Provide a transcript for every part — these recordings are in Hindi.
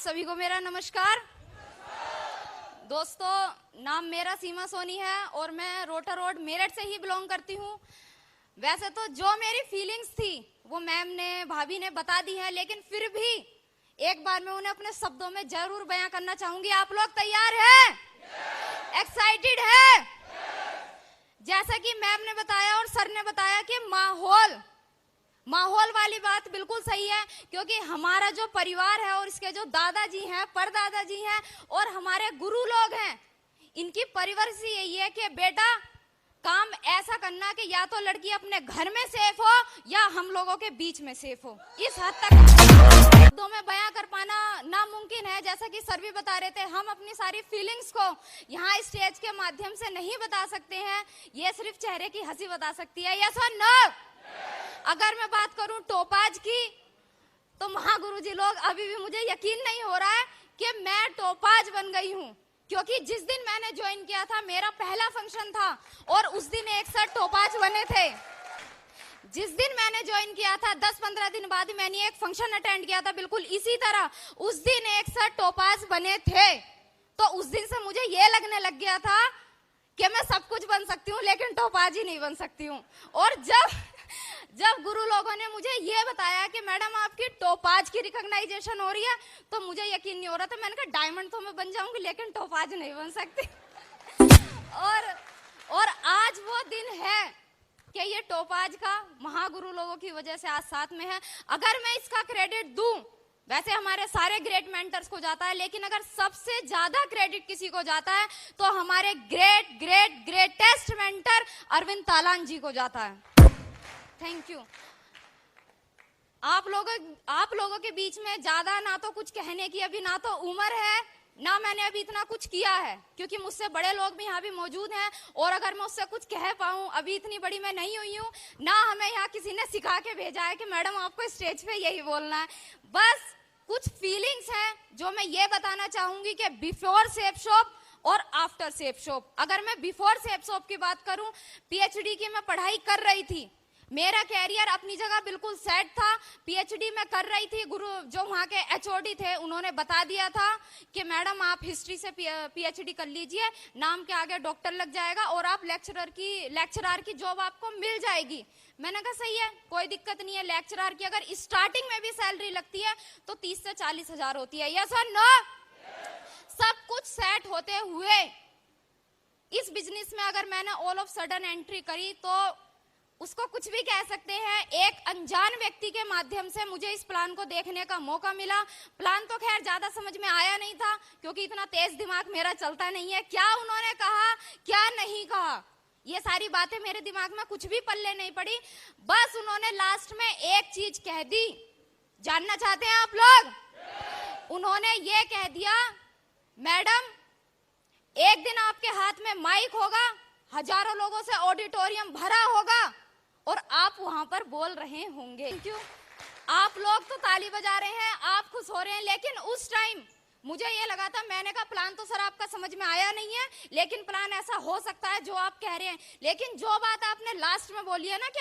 सभी को मेरा नमस्कार। दोस्तों, नाम मेरा सीमा सोनी है और मैं रोटर रोड मेरठ से ही बिलोंग करती हूँ। वैसे तो जो मेरी फीलिंग्स थी वो मैम ने, भाभी ने बता दी है, लेकिन फिर भी एक बार मैं उन्हें अपने शब्दों में जरूर बयां करना चाहूंगी। आप लोग तैयार हैं? एक्साइटेड है? जैसा कि मैम ने बताया और सर ने बताया कि माहौल वाली बात बिल्कुल सही है, क्योंकि हमारा जो परिवार है और इसके जो दादाजी हैं, परदादाजी हैं और हमारे गुरु लोग हैं, इनकी परवरिश यही है कि बेटा काम ऐसा करना कि या तो लड़की अपने घर में सेफ हो या हम लोगों के बीच में सेफ हो। इस हद तक शब्दों में बयां कर पाना नामुमकिन है। जैसा कि सर भी बता रहे थे, हम अपनी सारी फीलिंग्स को यहाँ स्टेज के माध्यम से नहीं बता सकते हैं, ये सिर्फ चेहरे की हंसी बता सकती है। यस और नो? अगर मैं बात करूं टोपाज की, तो महागुरुजी लोग, अभी भी मुझे यकीन नहीं हो रहा है कि मैं टोपाज बन गई हूं, क्योंकि जिस दिन मैंने ज्वाइन किया था मेरा पहला फंक्शन था और उस दिन एक सर टोपाज बने थे। जिस दिन मैंने ज्वाइन किया था 10-15 दिन बाद मैंने एक फंक्शन अटेंड किया था बिल्कुल इसी तरह, उस दिन एक सर टोपाज बने थे। तो उस दिन से मुझे ये लगने लग गया था कि मैं सब कुछ बन सकती हूँ लेकिन टोपाज ही नहीं बन सकती हूँ। और जब गुरु लोगों ने मुझे ये बताया कि मैडम आपकी टोपाज की रिकॉग्नाइजेशन हो रही है, तो मुझे यकीन नहीं हो रहा था। मैंने कहा डायमंड तो मैं बन जाऊंगी लेकिन टोपाज नहीं बन सकती। और आज वो दिन है कि ये टोपाज का महागुरु लोगों की वजह से आज साथ में है। अगर मैं इसका क्रेडिट दूं, वैसे हमारे सारे ग्रेट मेंटर्स को जाता है, लेकिन अगर सबसे ज्यादा क्रेडिट किसी को जाता है तो हमारे ग्रेटेस्ट मेंटर अरविंद तालांग जी को जाता है। Thank you. आप लोगों के बीच में ज्यादा ना तो कुछ कहने की अभी ना तो उम्र है, ना मैंने अभी इतना कुछ किया है, क्योंकि मुझसे बड़े लोग भी यहाँ भी मौजूद हैं। और अगर मैं उससे कुछ कह पाऊँ, अभी इतनी बड़ी मैं नहीं हुई हूँ, ना हमें यहाँ किसी ने सिखा के भेजा है कि मैडम आपको स्टेज पे यही बोलना है। बस कुछ फीलिंग्स हैं जो मैं ये बताना चाहूंगी कि बिफोर सेफ शॉप और आफ्टर सेफ शॉप। अगर मैं बिफोर सेफ शॉप की बात करूं, पीएचडी की मैं पढ़ाई कर रही थी, मेरा कैरियर अपनी जगह बिल्कुल सेट था। पीएचडी में कर रही थी, गुरु जो वहाँ के एचओडी थे उन्होंने बता दिया था कि मैडम आप हिस्ट्री से पीएचडी कर लीजिए, नाम के आगे डॉक्टर लग जाएगा और आप लेक्चरर की जॉब आपको मिल जाएगी। मैंने कहा सही है, कोई दिक्कत नहीं है। लेक्चरर की अगर स्टार्टिंग में भी सैलरी लगती है तो 30 से 40 हजार होती है। यस और नो? सब कुछ सेट होते हुए इस बिजनेस में अगर मैंने ऑल ऑफ सडन एंट्री करी तो उसको कुछ भी कह सकते हैं। एक अनजान व्यक्ति के माध्यम से मुझे इस प्लान को देखने का मौका मिला। प्लान तो खैर ज्यादा समझ में आया नहीं था, क्योंकि इतना तेज दिमाग मेरा चलता नहीं है। क्या उन्होंने कहा, क्या नहीं कहा, ये सारी बातें मेरे दिमाग में कुछ भी पल्ले नहीं पड़ी। बस उन्होंने लास्ट में एक चीज कह दी, जानना चाहते हैं आप लोग? उन्होंने ये कह दिया, मैडम एक दिन आपके हाथ में माइक होगा, हजारों लोगों से ऑडिटोरियम भरा होगा और आप वहां पर बोल रहे होंगे। क्यों? आप लोग तो ताली बजा रहे हैं, आप खुश हो रहे हैं, लेकिन उस टाइम मुझे ये लगा था, मैंने कहा प्लान तो सर आपका समझ में आया नहीं है, लेकिन प्लान ऐसा हो सकता है जो आप कह रहे हैं। लेकिन जो बात आपने लास्ट में बोली है ना कि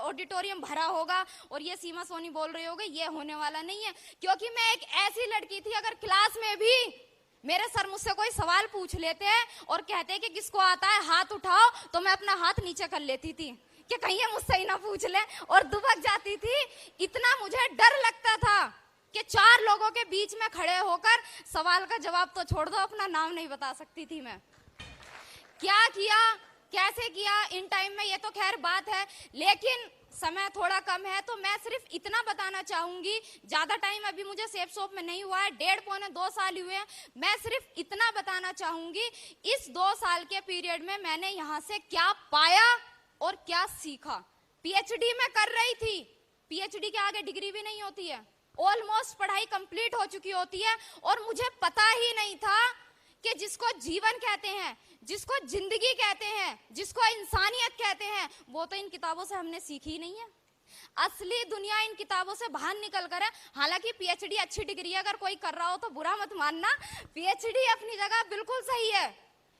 ऑडिटोरियम भरा होगा और ये सीमा सोनी बोल रही होगी, ये होने वाला नहीं है। क्योंकि मैं एक ऐसी लड़की थी, अगर क्लास में भी मेरे सर मुझसे कोई सवाल पूछ लेते हैं और कहते हैं कि किसको आता है हाथ उठाओ, तो मैं अपना हाथ नीचे कर लेती थी कि कहीं ये मुझसे ही ना पूछ ले, और दुबक जाती थी। इतना मुझे डर लगता था कि 4 लोगों के बीच में खड़े होकर सवाल का जवाब तो छोड़ दो, अपना नाम नहीं बता सकती थी मैं। क्या किया, कैसे किया इन टाइम में, ये तो खैर बात है, लेकिन समय थोड़ा कम है तो मैं सिर्फ इतना बताना चाहूंगी। ज्यादा टाइम अभी मुझे सेफ शॉप में नहीं हुआ है, 1.5-2 साल हुए हैं। मैं सिर्फ इतना बताना चाहूंगी, इस 2 साल के पीरियड में मैंने यहाँ से क्या पाया और क्या सीखा। पीएचडी में कर रही थी, पीएचडी के आगे डिग्री भी नहीं होती है, ऑलमोस्ट पढ़ाई कंप्लीट हो चुकी होती है, और मुझे पता ही नहीं था कि जिसको जीवन कहते हैं, जिसको जिंदगी कहते हैं, जिसको इंसानियत कहते हैं, वो तो इन किताबों से हमने सीखी नहीं है। असली दुनिया इन किताबों से बाहर निकल कर है। हालांकि पीएचडी अच्छी डिग्री है, अगर कोई कर रहा हो तो बुरा मत मानना, पीएचडी अपनी जगह बिल्कुल सही है,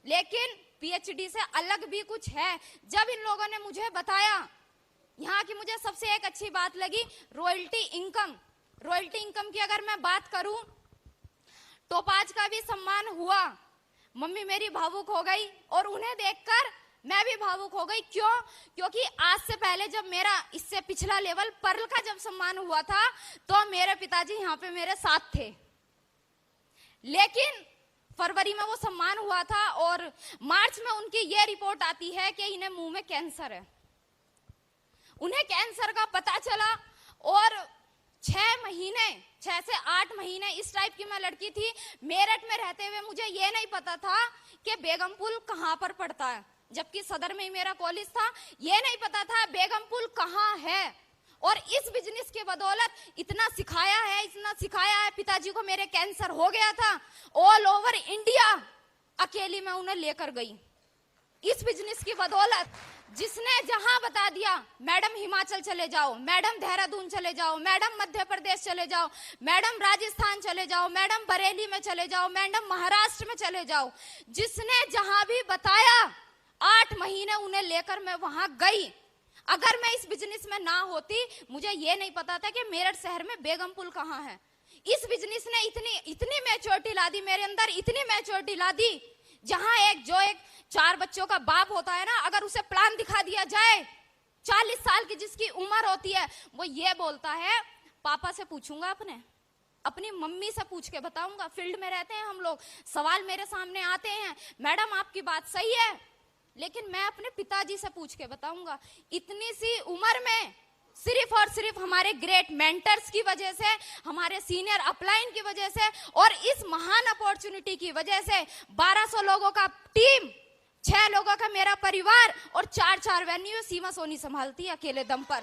लेकिन पीएचडी से अलग भी कुछ है। जब इन लोगों ने मुझे बताया, यहाँ की मुझे सबसे एक अच्छी बात लगी, रॉयल्टी इनकम की अगर मैं बात करूं टोपाज का भी सम्मान हुआ। मम्मी मेरी भावुक हो गई और उन्हें देखकर मैं भी भावुक हो गई। क्यों? क्योंकि आज से पहले जब मेरा इससे पिछला लेवल पर्ल का जब सम्मान हुआ था तो मेरे पिताजी यहाँ पे मेरे साथ थे, लेकिन फरवरी में वो सम्मान हुआ था और मार्च में उनकी ये रिपोर्ट आती है कि इन्हें मुंह में कैंसर है। उन्हें कैंसर का पता चला और 6 से 8 महीने इस टाइप की मैं लड़की थी। मेरठ में रहते हुए मुझे ये नहीं पता था कि बेगमपुल कहाँ पर पड़ता है, जबकि सदर में ही मेरा कॉलेज था। ये नहीं पता था बेगमपुल कहाँ है। और इस बिजनेस के बदौलत इतना सिखाया है। पिताजी को मेरे कैंसर हो गया था, ऑल ओवर इंडिया अकेली मैं उन्हें लेकर गई इस बिजनेस की बदौलत। जिसने जहां बता दिया, मैडम हिमाचल चले जाओ, मैडम देहरादून चले जाओ, मैडम मध्य प्रदेश चले जाओ, मैडम राजस्थान चले जाओ, मैडम बरेली में चले जाओ, मैडम महाराष्ट्र में चले जाओ, जिसने जहां भी बताया 8 महीने उन्हें लेकर मैं वहां गई। अगर मैं इस बिजनेस में ना होती, मुझे ये नहीं पता था कि मेरठ शहर में बेगमपुल कहाँ है। इस बिजनेस ने इतनी मैच्योरिटी ला दी मेरे अंदर, इतनी मैच्योरिटी ला दी, जहां एक 4 बच्चों का बाप होता है ना, अगर उसे प्लान दिखा दिया जाए, 40 साल की जिसकी उम्र होती है, वो ये बोलता है पापा से पूछूंगा, अपनी मम्मी से पूछ के बताऊंगा। फील्ड में रहते हैं हम लोग, सवाल मेरे सामने आते हैं, मैडम आपकी बात सही है, लेकिन मैं अपने पिताजी से पूछ के बताऊंगा। इतनी सी उम्र में सिर्फ और सिर्फ हमारे ग्रेट मेंटर्स की वजह से, हमारे सीनियर अपलाइन की वजह से और इस महान अपॉर्चुनिटी की वजह से 1200 लोगों का टीम, 6 लोगों का मेरा परिवार और 4 वेन्यू सीमा सोनी संभालती है अकेले दम पर।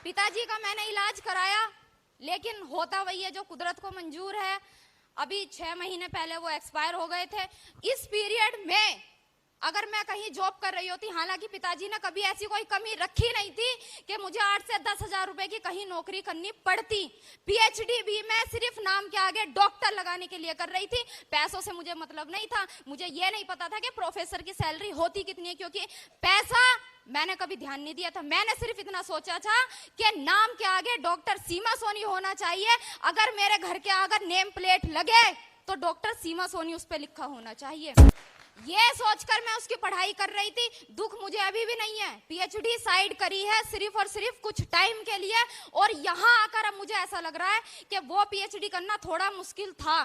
पिताजी का मैंने इलाज कराया, लेकिन होता वही है जो कुदरत को मंजूर है। अभी 6 महीने पहले वो एक्सपायर हो गए थे। इस पीरियड में अगर मैं कहीं जॉब कर रही होती, हालांकि पिताजी ने कभी ऐसी कोई कमी रखी नहीं थी कि मुझे 8 से 10 हजार रुपए की कहीं नौकरी करनी पड़ती। पीएचडी भी मैं सिर्फ नाम के आगे डॉक्टर लगाने के लिए कर रही थी, पैसों से मुझे मतलब नहीं था। मुझे ये नहीं पता था कि प्रोफेसर की सैलरी होती कितनी है, क्योंकि पैसा मैंने कभी ध्यान नहीं दिया था। मैंने सिर्फ इतना सोचा था कि नाम के आगे डॉक्टर सीमा सोनी होना चाहिए। अगर मेरे घर के अगर नेम प्लेट लगे तो डॉक्टर सीमा सोनी उस पर लिखा होना चाहिए। ये सोचकर मैं उसकी पढ़ाई कर रही थी। दुख मुझे अभी भी नहीं है, पीएचडी साइड करी है सिर्फ और सिर्फ कुछ टाइम के लिए, और यहाँ आकर अब मुझे ऐसा लग रहा है कि वो पीएचडी करना थोड़ा मुश्किल था।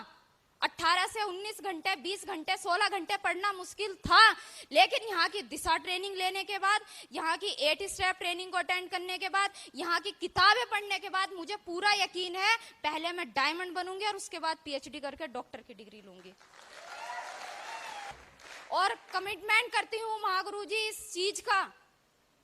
18 से 19 घंटे, 20 घंटे, 16 घंटे पढ़ना मुश्किल था, लेकिन यहाँ की दिशा ट्रेनिंग लेने के बाद, यहाँ की 8 स्टेप ट्रेनिंग को अटेंड करने के बाद, यहाँ की किताबें पढ़ने के बाद मुझे पूरा यकीन है पहले मैं डायमंड बनूंगी और उसके बाद पीएचडी करके डॉक्टर की डिग्री लूंगी। और कमिटमेंट करती हूँ महागुरु जी इस चीज का।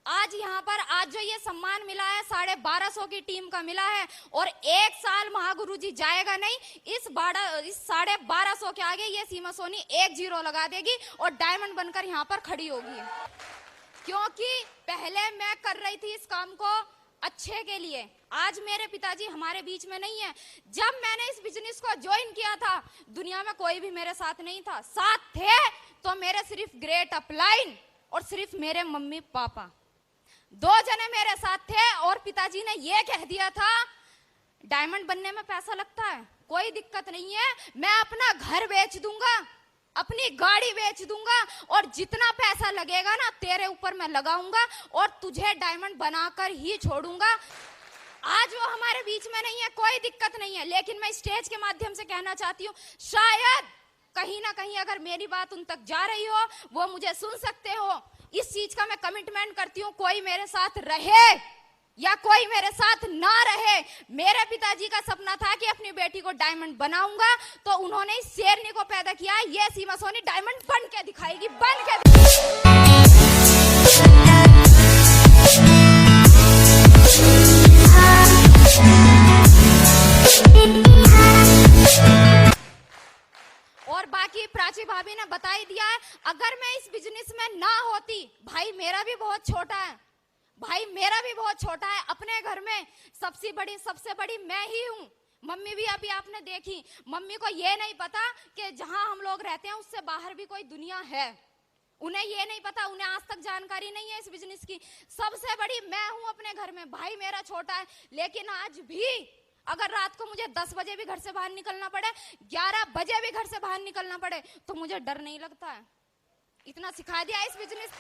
आज यहाँ पर आज जो ये सम्मान मिला है 1250 की टीम का मिला है, और 1 साल महागुरु जी जाएगा नहीं, इस 1250 के आगे ये सीमा सोनी 1 0 लगा देगी और डायमंड बनकर यहाँ पर खड़ी होगी। क्योंकि पहले मैं कर रही थी इस काम को अच्छे के लिए। आज मेरे पिताजी हमारे बीच में नहीं है। जब मैंने इस बिजनेस को ज्वाइन किया था, दुनिया में कोई भी मेरे साथ नहीं था। साथ थे तो मेरे सिर्फ ग्रेट अपलाइन और सिर्फ मेरे मम्मी पापा, 2 जने मेरे साथ थे। और पिताजी ने ये कह दिया था डायमंड बनने में पैसा लगता है, कोई दिक्कत नहीं है, मैं अपना घर बेच दूंगा, अपनी गाड़ी बेच दूंगा, और जितना पैसा लगेगा ना तेरे ऊपर मैं लगाऊंगा और तुझे डायमंड बनाकर ही छोड़ूंगा। आज वो हमारे बीच में नहीं है, कोई दिक्कत नहीं है, लेकिन मैं स्टेज के माध्यम से कहना चाहती हूँ, शायद कहीं ना कहीं अगर मेरी बात उन तक जा रही हो, वो मुझे सुन सकते हो। इस चीज का मैं कमिटमेंट करती हूँ, कोई मेरे साथ रहे या कोई मेरे साथ ना रहे। मेरे पिताजी का सपना था कि अपनी बेटी को डायमंड बनाऊंगा, तो उन्होंने इस शेरनी को पैदा किया। ये सीमा सोनी डायमंड बन के दिखाएगी, बन के। और बाकी प्राची भाभी ने बता ही दिया है, अगर मैं इस बिजनेस में ना होती, भाई मेरा भी बहुत छोटा है, अपने घर में सबसे बड़ी मैं ही हूँ। मम्मी भी अभी आपने देखी, मम्मी को ये नहीं पता कि जहां हम लोग रहते हैं उससे बाहर भी कोई दुनिया है। उन्हें ये नहीं पता, उन्हें आज तक जानकारी नहीं है इस बिजनेस की। सबसे बड़ी मैं हूं अपने घर में, भाई मेरा छोटा है, लेकिन आज भी अगर रात को मुझे 10 बजे भी घर से बाहर निकलना पड़े, 11 बजे भी घर से बाहर निकलना पड़े, तो मुझे डर नहीं लगता है। इतना सिखा दिया इस बिजनेस।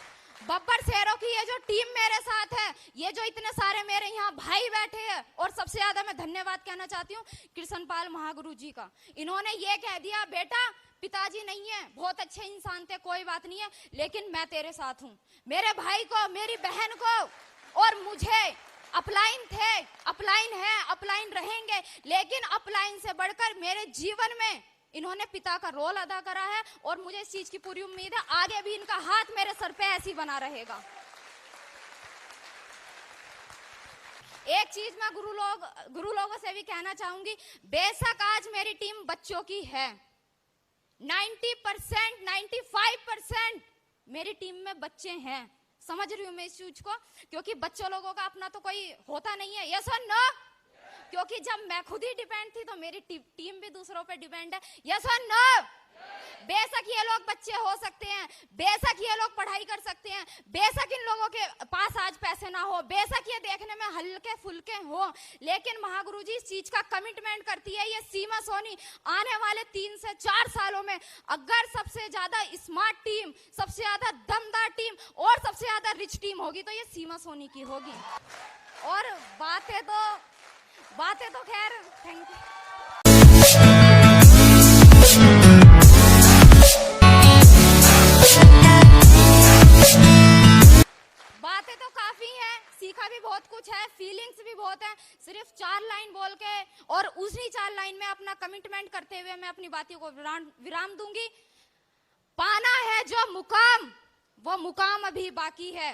बब्बर शेरों की ये जो टीम मेरे साथ है, ये जो इतने सारे मेरे यहाँ भाई बैठे हैं, और सबसे ज्यादा मैं धन्यवाद कहना चाहती हूँ कृष्णपाल महागुरु जी का। इन्होंने ये कह दिया, बेटा पिताजी नहीं है, बहुत अच्छे इंसान थे, कोई बात नहीं है, लेकिन मैं तेरे साथ हूँ। मेरे भाई को, मेरी बहन को और मुझे अपलाइन थे, अपलाइन है, अपलाइन रहेंगे, लेकिन अपलाइन से बढ़कर मेरे जीवन में इन्होंने पिता का रोल अदा करा है, और मुझे इस चीज की पूरी उम्मीद है आगे भी इनका हाथ मेरे सर पे ऐसी बना रहेगा। एक चीज मैं गुरु लोगों से भी कहना चाहूंगी, बेशक आज मेरी टीम बच्चों की है, 90%, 95% मेरी टीम में बच्चे हैं। समझ रही हूँ मैं इस चीज को, क्योंकि बच्चों लोगों का अपना तो कोई होता नहीं है, यस और नो? क्योंकि जब मैं खुद ही डिपेंड थी तो मेरी टीम भी दूसरों पे डिपेंड है, यस और नो? बेशक ये लोग बच्चे हो सकते हैं, बेशक ये लोग पढ़ाई कर सकते हैं, बेशक इन लोगों के पास आज पैसे ना हो, बेशक ये देखने में हल्के फुल्के हो, लेकिन महागुरु जी इस चीज का कमिटमेंट करती है ये सीमा सोनी आने वाले 3 से 4 सालों में अगर सबसे ज्यादा स्मार्ट टीम, सबसे ज्यादा दमदार टीम और सबसे ज्यादा रिच टीम होगी तो ये सीमा सोनी की होगी। और बातें तो खैर, थैंक यू। बातें तो काफी हैं, सीखा भी बहुत कुछ है, फीलिंग्स भी बहुत है। सिर्फ 4 लाइन बोल के और उसी 4 लाइन में अपना कमिटमेंट करते हुए मैं अपनी बातों को विराम दूंगी। पाना है जो मुकाम, वो मुकाम अभी बाकी है,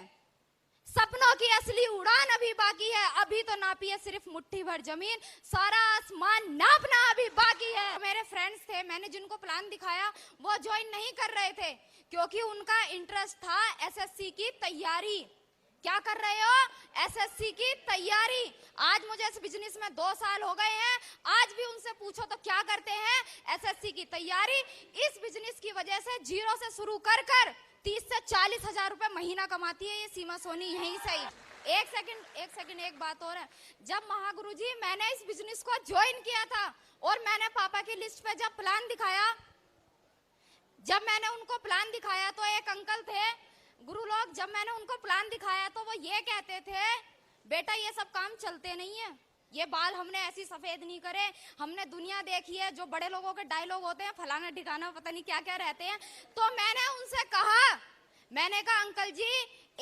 सपनों की असली उड़ान अभी बाकी है, अभी तो नापी है सिर्फ मुट्ठी भर जमीन, सारा आसमान नापना अभी बाकी है। मेरे फ्रेंड्स थे, मैंने जिनको प्लान दिखाया वो ज्वाइन नहीं कर रहे थे, क्योंकि उनका इंटरेस्ट था एसएससी की तैयारी। क्या कर रहे हो? एसएससी की तैयारी। आज मुझे इस बिजनेस में 2 साल हो गए हैं, आज भी उनसे पूछो तो क्या करते हैं? एसएससी की तैयारी। इस बिजनेस की वजह से जीरो से शुरू कर 30 से 40 हजार रुपए महीना कमाती है ये सीमा सोनी यहीं से ही। एक सेकंड एक बात और है, जब महागुरु जी मैंने इस बिजनेस को ज्वाइन किया था और मैंने पापा की लिस्ट पे जब प्लान दिखाया, जब मैंने उनको प्लान दिखाया तो एक अंकल थे गुरु लोग, जब मैंने उनको प्लान दिखाया तो वो ये कहते थे, बेटा ये सब काम चलते नहीं है, ये बाल हमने ऐसी सफेद नहीं करे, हमने दुनिया देखी है, जो बड़े लोगों के डायलॉग होते हैं फलाना ठिकाना पता नहीं क्या क्या रहते हैं। तो मैंने उनसे कहा, मैंने कहा अंकल जी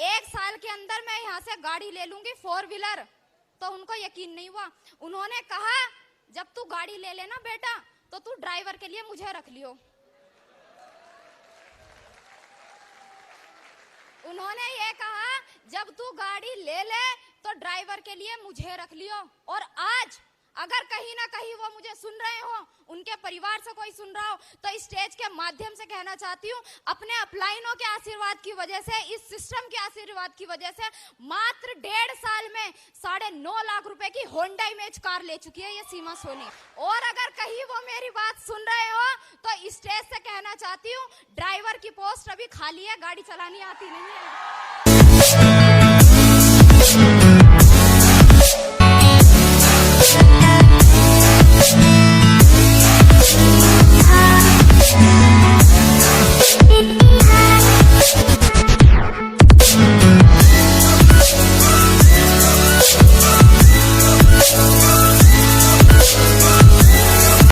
1 साल के अंदर मैं यहाँ से गाड़ी ले लूंगी 4 व्हीलर। तो उनको यकीन नहीं हुआ, उन्होंने कहा जब तू गाड़ी ले लेना बेटा तो तू ड्राइवर के लिए मुझे रख लियो। उन्होंने ये कहा जब तू गाड़ी ले ले तो ड्राइवर के लिए मुझे रख लियो। और आज अगर कहीं ना कहीं वो मुझे सुन रहे हो, उनके परिवार से कोई सुन रहा हो, तो इस स्टेज के माध्यम से कहना चाहती हूँ, अपने अपलाइनों के आशीर्वाद की वजह से, इस सिस्टम के आशीर्वाद की वजह से मात्र 1.5 साल में 9.5 लाख रुपए की होंडा इमेज कार ले चुकी है ये सीमा सोनी। और अगर कहीं वो मेरी बात सुन रहे हो तो इस स्टेज से कहना चाहती हूँ, ड्राइवर की पोस्ट अभी खाली है, गाड़ी चलानी आती नहीं है।